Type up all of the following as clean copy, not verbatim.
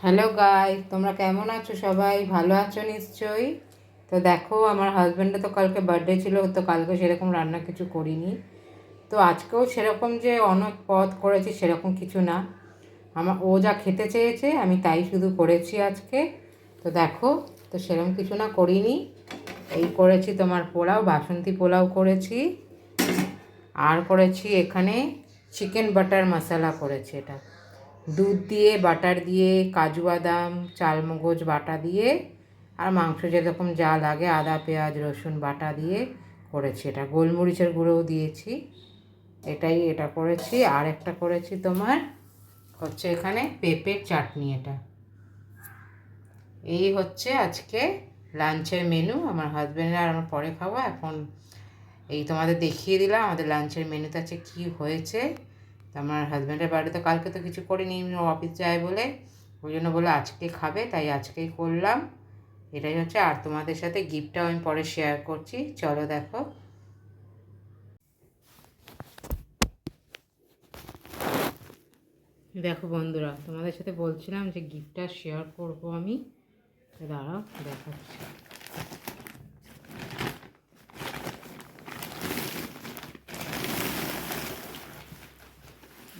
Hello guys, তোমরা কেমন আছো? সবাই ভালো আছো নিশ্চয়ই। তো দেখো, আমার হাজব্যান্ডের তো কালকে বার্থডে ছিল, তো কালকে সেরকম রান্না কিছু করিনি। তো আজকেও সেরকম যে অনেক পদ করেছি সেরকম কিছু না। ও যা খেতে চেয়েছে আমি তাই শুধু করেছি আজকে। তো দেখো, তো সেরকম কিছু না করিনি। এই করেছি তোমার পোলাও, বাসন্তী পোলাও করেছি। আর করেছি এখানে চিকেন বাটার মশলা করেছি। এটা দুধ দিয়ে, বাটার দিয়ে, কাজু বাদাম, চালমগজ বাটা দিয়ে, আর মাংস যেরকম যা লাগে আদা পেঁয়াজ রসুন বাটা দিয়ে করেছি। এটা গোলমরিচের গুঁড়োও দিয়েছি। এটা করেছি। আর একটা করেছি তোমার হচ্ছে এখানে পেঁপের চাটনি। এই হচ্ছে আজকে লাঞ্চের মেনু। আমার হাজব্যান্ডের আর আমার পরে খাওয়া। এখন এই তোমাদের দেখিয়ে দিলাম আমাদের লাঞ্চের মেনুতে আছে কী হয়েছে। তো আমার হাজব্যান্ডের বাড়িতে কালকে তো কিছু করিনি, অফিস যায় বলে, ওই জন্য বলে আজকে খাবে, তাই আজকেই করলাম। এটাই হচ্ছে। আর তোমাদের সাথে গিফটটাও আমি পরে শেয়ার করছি, চলো দেখো। দেখো বন্ধুরা, তোমাদের সাথে বলছিলাম যে গিফটটা শেয়ার করব আমি। দাঁড়াও দেখাচ্ছি।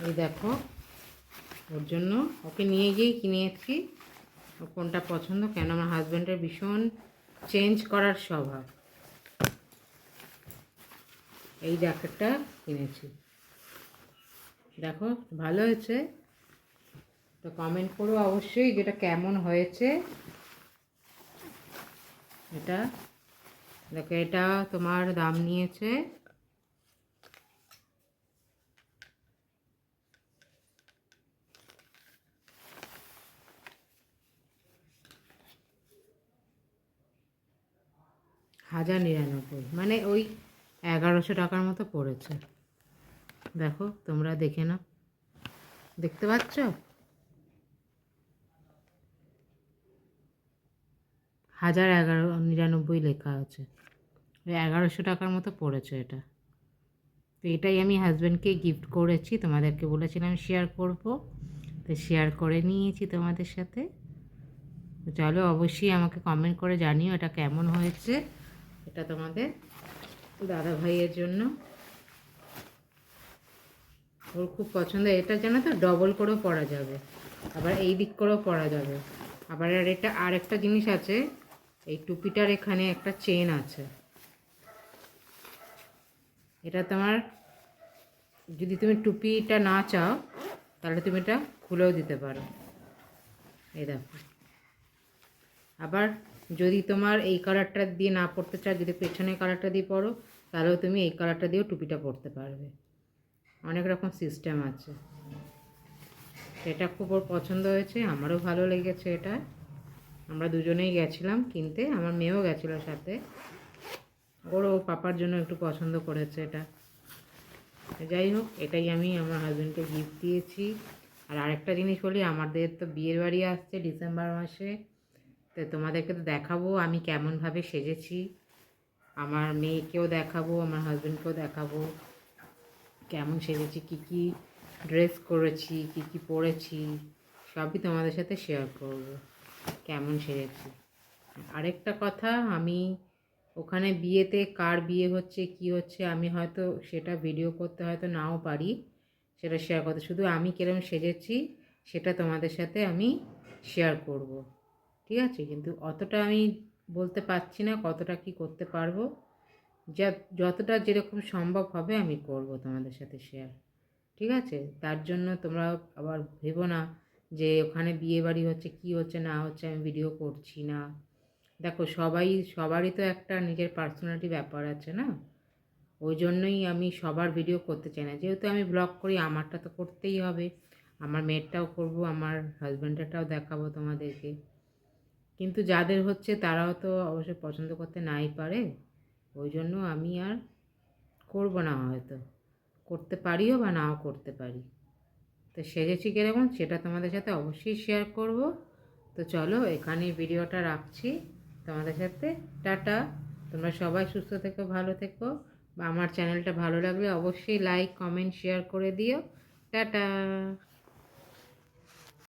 এই দেখো, ওর জন্য ওকে নিয়ে গিয়েই কিনেছি। ওর কোনটা পছন্দ, কেন আমার হাজব্যান্ডের ভীষণ চেঞ্জ করার স্বভাব। এই জ্যাকেটটা কিনেছি। দেখো ভালো হয়েছে তো কমেন্ট করো অবশ্যই যেটা কেমন হয়েছে। এটা দেখো, এটা তোমার দাম নিয়েছে 1099, মানে ওই 1100 টাকার মতো পড়েছে। দেখো তোমরা দেখে নাও, দেখতে পাচ্ছ? 1099 লেখা আছে, ওই 1100 টাকার মতো পড়েছে এটা। তো এটাই আমি হাজব্যান্ডকে গিফট করেছি, তোমাদেরকে বলেছিলাম শেয়ার করব, তো শেয়ার করে নিয়েছি তোমাদের সাথে। তো চলো অবশ্যই আমাকে কমেন্ট করে জানিও এটা কেমন হয়েছে। এটা তোমাদের দাদা ভাইয়ের জন্য, ওর খুব পছন্দ। এটা জানো তো, ডবল করেও পরা যাবে, আবার এই দিক করেও পরা যাবে। আবার আর একটা জিনিস আছে, এই টুপিটার এখানে একটা চেন আছে। এটা তোমার যদি তুমি টুপিটা না চাও তাহলে তুমি এটা খুলেও দিতে পারো। এই দেখো। আবার যদি তোমার এই কালারটা দিয়ে না পরতে চাও, যদি পেছনের কালারটা দিয়ে পরো, তাহলেও তুমি এই কালারটা দিয়েও টুপিটা পরতে পারবে। অনেক রকম সিস্টেম আছে। এটা খুব ওর পছন্দ হয়েছে, আমারও ভালো লেগেছে এটা। আমরা দুজনেই গেছিলাম কিনতে, আমার মেয়েও গেছিলো সাথে। ওর পাপার জন্য একটু পছন্দ করেছে এটা। যাই হোক, এটাই আমি আমার হাজব্যান্ডকে গিফট দিয়েছি। আর আরেকটা জিনিস বলি, আমাদের তো বিয়ের বাড়ি আসছে ডিসেম্বর মাসে। তো তোমাদেরকে তো দেখাবো আমি কেমনভাবে সেজেছি, আমার মেয়েকেও দেখাবো, আমার হাজব্যান্ডকেও দেখাবো কেমন সেজেছি, কী কী ড্রেস করেছি, কী কী পরেছি, সবই তোমাদের সাথে শেয়ার করব কেমন সেজেছি। আরেকটা কথা, আমি ওখানে বিয়েতে কার বিয়ে হচ্ছে কি হচ্ছে আমি হয়তো সেটা ভিডিও করতে হয়তো নাও পারি, সেটা শেয়ার করতে, শুধু আমি কিরকম সেজেছি সেটা তোমাদের সাথে আমি শেয়ার করব, ঠিক আছে? কিন্তু অতটা আমি বলতে পারছি না কতটা কি করতে পারবো। যতটা যেরকম সম্ভব হবে আমি করব তোমাদের সাথে শেয়ার, ঠিক আছে? তার জন্য তোমরা আবার ভেবো না যে ওখানে বিয়ে বাড়ি হচ্ছে কি হচ্ছে না হচ্ছে আমি ভিডিও করছি না। দেখো সবারই তো একটা নিজের পার্সোনালিটি ব্যাপার আছে না, ওই জন্যই আমি সবার ভিডিও করতে চাই না। যেহেতু আমি ব্লগ করি, আমারটা তো করতেই হবে, আমার মেয়েরটাও করব, আমার হাজব্যান্ডেরটাও দেখাবো তোমাদেরকে। কিন্তু যাদের হচ্ছে তারাও তো অবশ্যই পছন্দ করতে নাই পারে, ওই জন্য আমি আর করব না, হয়তো করতে পারিও বা নাও করতে পারি। তো সেজেছি কীরকম সেটা তোমাদের সাথে অবশ্যই শেয়ার করব। তো চলো এখানেই ভিডিওটা রাখছি তোমাদের সাথে। টাটা। তোমরা সবাই সুস্থ থেকো, ভালো থেকো। বা আমার চ্যানেলটা ভালো লাগলে অবশ্যই লাইক কমেন্ট শেয়ার করে দিও। টাটা।